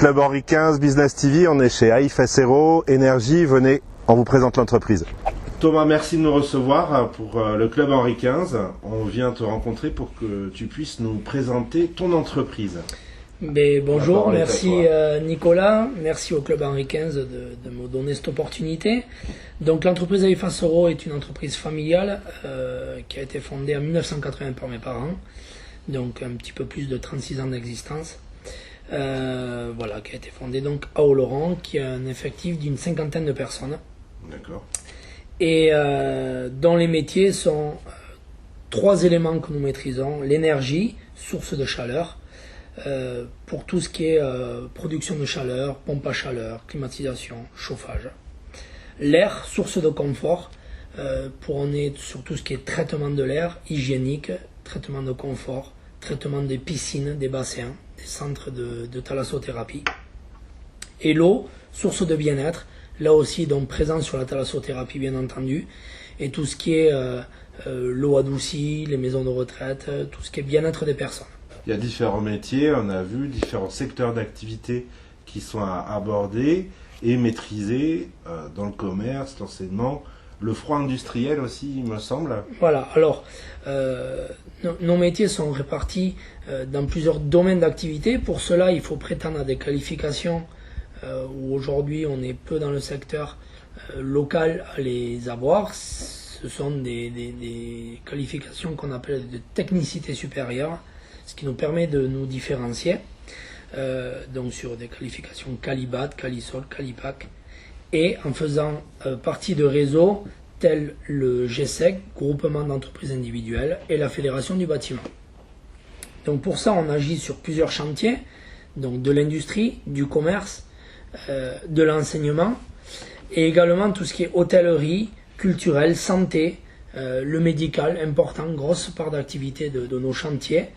Club Henri XV, Business TV, on est chez AIF SRO, Énergie, venez, on vous présente l'entreprise. Thomas, merci de nous recevoir pour le Club Henri XV. On vient te rencontrer pour que tu puisses nous présenter ton entreprise. Bonjour, merci Nicolas, merci au Club Henri XV de me donner cette opportunité. Donc l'entreprise AIF SRO est une entreprise familiale qui a été fondée en 1980 par mes parents, donc un petit peu plus de 36 ans d'existence. Qui a été fondée donc à Oloron, qui a un effectif d'une 50aine de personnes. D'accord. Et dont les métiers sont trois éléments que nous maîtrisons: l'énergie, source de chaleur, pour tout ce qui est production de chaleur, pompe à chaleur, climatisation, chauffage. L'air, source de confort, on est sur tout ce qui est traitement de l'air, hygiénique, traitement de confort, traitement des piscines, des bassins, des centres de thalassothérapie. Et l'eau, source de bien-être, là aussi donc présent sur la thalassothérapie bien entendu, et tout ce qui est l'eau adoucie, les maisons de retraite, tout ce qui est bien-être des personnes. Il y a différents métiers, on a vu différents secteurs d'activité qui sont abordés et maîtrisés dans le commerce, l'enseignement, le froid industriel aussi, il me semble. Voilà, alors nos métiers sont répartis dans plusieurs domaines d'activité. Pour cela, il faut prétendre à des qualifications où aujourd'hui on est peu dans le secteur local à les avoir. Ce sont des qualifications qu'on appelle de technicité supérieure, ce qui nous permet de nous différencier donc sur des qualifications Calibat, Calisol, Calipac, et en faisant partie de réseaux tels le GSEC, groupement d'entreprises individuelles, et la Fédération du bâtiment. Donc pour ça, on agit sur plusieurs chantiers, donc de l'industrie, du commerce, de l'enseignement, et également tout ce qui est hôtellerie, culturel, santé, le médical, important, grosse part d'activité de nos chantiers,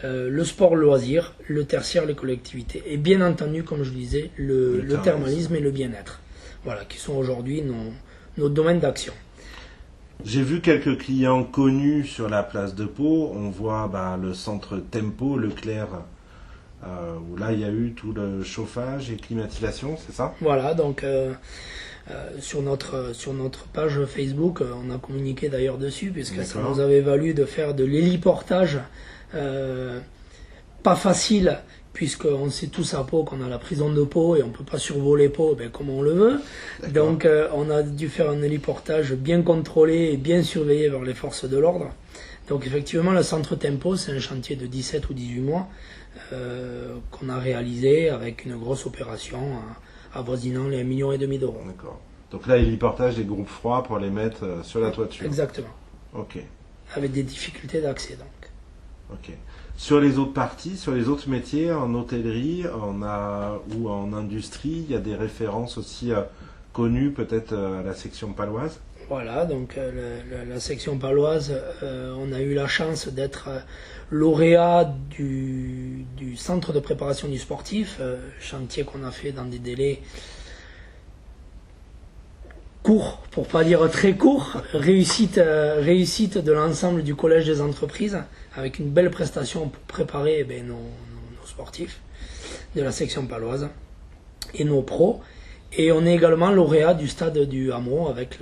le sport loisir, le tertiaire, les collectivités, et bien entendu, comme je disais, le thermalisme et le bien-être. Voilà, qui sont aujourd'hui nos domaines d'action. J'ai vu quelques clients connus sur la place de Pau. On voit le centre Tempo, Leclerc, où là il y a eu tout le chauffage et climatisation, c'est ça? Voilà, donc sur notre page Facebook, on a communiqué d'ailleurs dessus, puisque ça nous avait valu de faire de l'héliportage, pas facile, puisqu'on sait tous à Pau qu'on a la prison de Pau et on ne peut pas survoler Pau comme on le veut. Donc on a dû faire un héliportage bien contrôlé et bien surveillé par les forces de l'ordre. Donc effectivement, le centre Tempo, c'est un chantier de 17 ou 18 mois qu'on a réalisé avec une grosse opération avoisinant les 1,5 million d'euros. D'accord. Donc là, l'héliportage des groupes froids pour les mettre sur la toiture. Exactement. Ok. Avec des difficultés d'accès donc. Ok. Sur les autres parties, sur les autres métiers, en hôtellerie, ou en industrie, il y a des références aussi connues peut-être à la section paloise. Voilà, donc la section paloise, on a eu la chance d'être lauréat du centre de préparation du sportif, chantier qu'on a fait dans des délais courts, pour pas dire très courts, réussite de l'ensemble du collège des entreprises, avec une belle prestation pour préparer nos sportifs de la section paloise et nos pros. Et on est également lauréat du stade du Hameau avec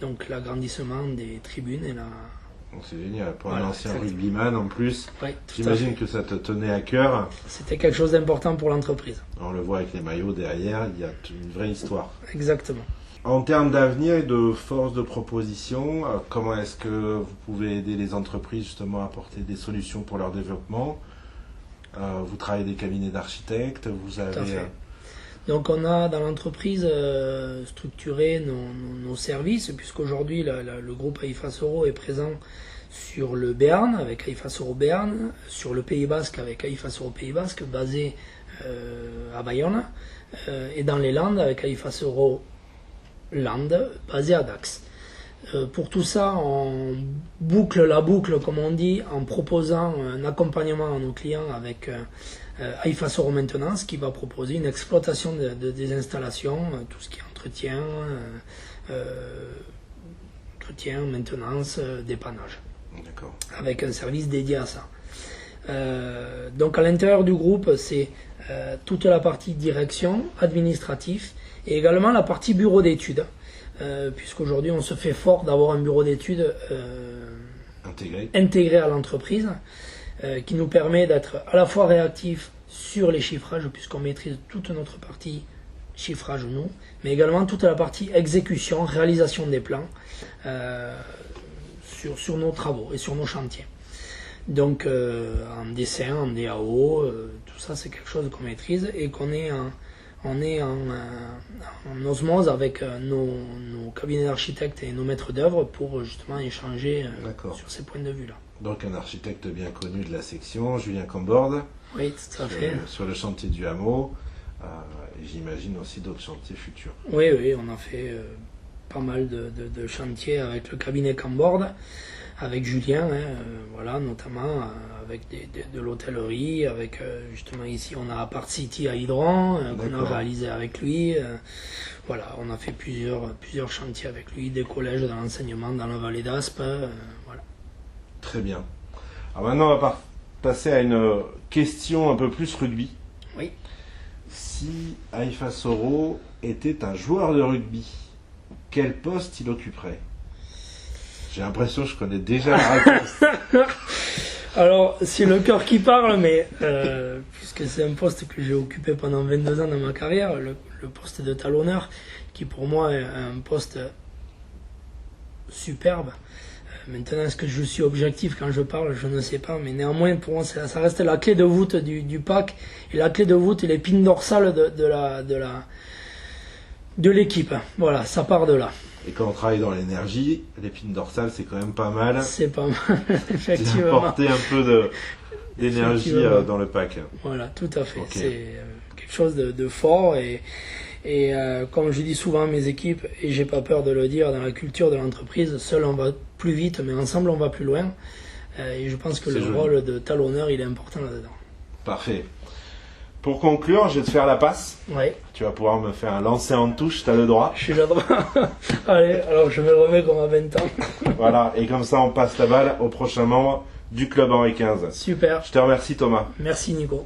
donc l'agrandissement des tribunes et la... C'est génial, pour un ancien rugbyman en plus. Oui, j'imagine que ça te tenait à cœur. C'était quelque chose d'important pour l'entreprise. On le voit avec les maillots derrière, il y a une vraie histoire. Exactement. En termes d'avenir et de force de proposition, comment est-ce que vous pouvez aider les entreprises justement à apporter des solutions pour leur développement? Vous travaillez des cabinets d'architectes, vous avez... Tout à fait. Donc on a dans l'entreprise structuré nos services, puisqu'aujourd'hui le groupe AIF SRO est présent sur le Béarn avec AIF SRO Béarn, sur le Pays Basque avec AIF SRO Pays Basque basé à Bayonne, et dans les Landes avec AIF SRO Landes basé à Dax. Pour tout ça, on boucle la boucle, comme on dit, en proposant un accompagnement à nos clients avec AIF SRO Maintenance, qui va proposer une exploitation des installations, tout ce qui est entretien, maintenance, dépannage. D'accord. Avec un service dédié à ça. Donc à l'intérieur du groupe, c'est toute la partie direction, administratif, et également la partie bureau d'études, puisqu'aujourd'hui on se fait fort d'avoir un bureau d'études intégré à l'entreprise, qui nous permet d'être à la fois réactif sur les chiffrages, puisqu'on maîtrise toute notre partie chiffrage nous, mais également toute la partie exécution, réalisation des plans sur nos travaux et sur nos chantiers. Donc en dessin, en DAO, tout ça c'est quelque chose qu'on maîtrise et qu'on est en osmose avec nos cabinets d'architectes et nos maîtres d'œuvre pour justement échanger sur ces points de vue-là. Donc un architecte bien connu de la section, Julien Camborde. Oui, tout à fait. Sur le chantier du hameau. J'imagine aussi d'autres chantiers futurs. Oui, on a fait pas mal de chantiers avec le cabinet Camborde, avec Julien, voilà, notamment avec de l'hôtellerie, avec justement ici on a Apart City à Hydron, qu'on a réalisé avec lui. Voilà, on a fait plusieurs chantiers avec lui, des collèges dans l'enseignement dans la vallée d'Aspe. Voilà. Très bien. Alors maintenant on va passer à une question un peu plus rugby. Oui. Si Haïfa Soro était un joueur de rugby, quel poste il occuperait? J'ai l'impression que je connais déjà la réponse. Alors, c'est le cœur qui parle, mais puisque c'est un poste que j'ai occupé pendant 22 ans dans ma carrière, le poste de talonneur, qui pour moi est un poste superbe. Maintenant, est-ce que je suis objectif quand je parle? Je ne sais pas, mais néanmoins, pour moi, ça reste la clé de voûte du pack, et la clé de voûte et l'épine dorsale de l'équipe. Voilà, ça part de là. Et quand on travaille dans l'énergie, l'épine dorsale, c'est quand même pas mal. C'est pas mal, effectivement. D'apporter un peu d'énergie dans le pack. Voilà, tout à fait. Okay. C'est quelque chose de fort et comme je dis souvent à mes équipes, et j'ai pas peur de le dire, dans la culture de l'entreprise, seul on va plus vite, mais ensemble on va plus loin. Et je pense que le rôle de talonneur, il est important là-dedans. Parfait. Pour conclure, je vais te faire la passe. Oui. Tu vas pouvoir me faire un lancer en touche, tu as le droit. Je suis le droit. Allez, alors je me remets comme à 20 ans. Voilà, et comme ça on passe la balle au prochain membre du club Henri XV. Super. Je te remercie Thomas. Merci Nico.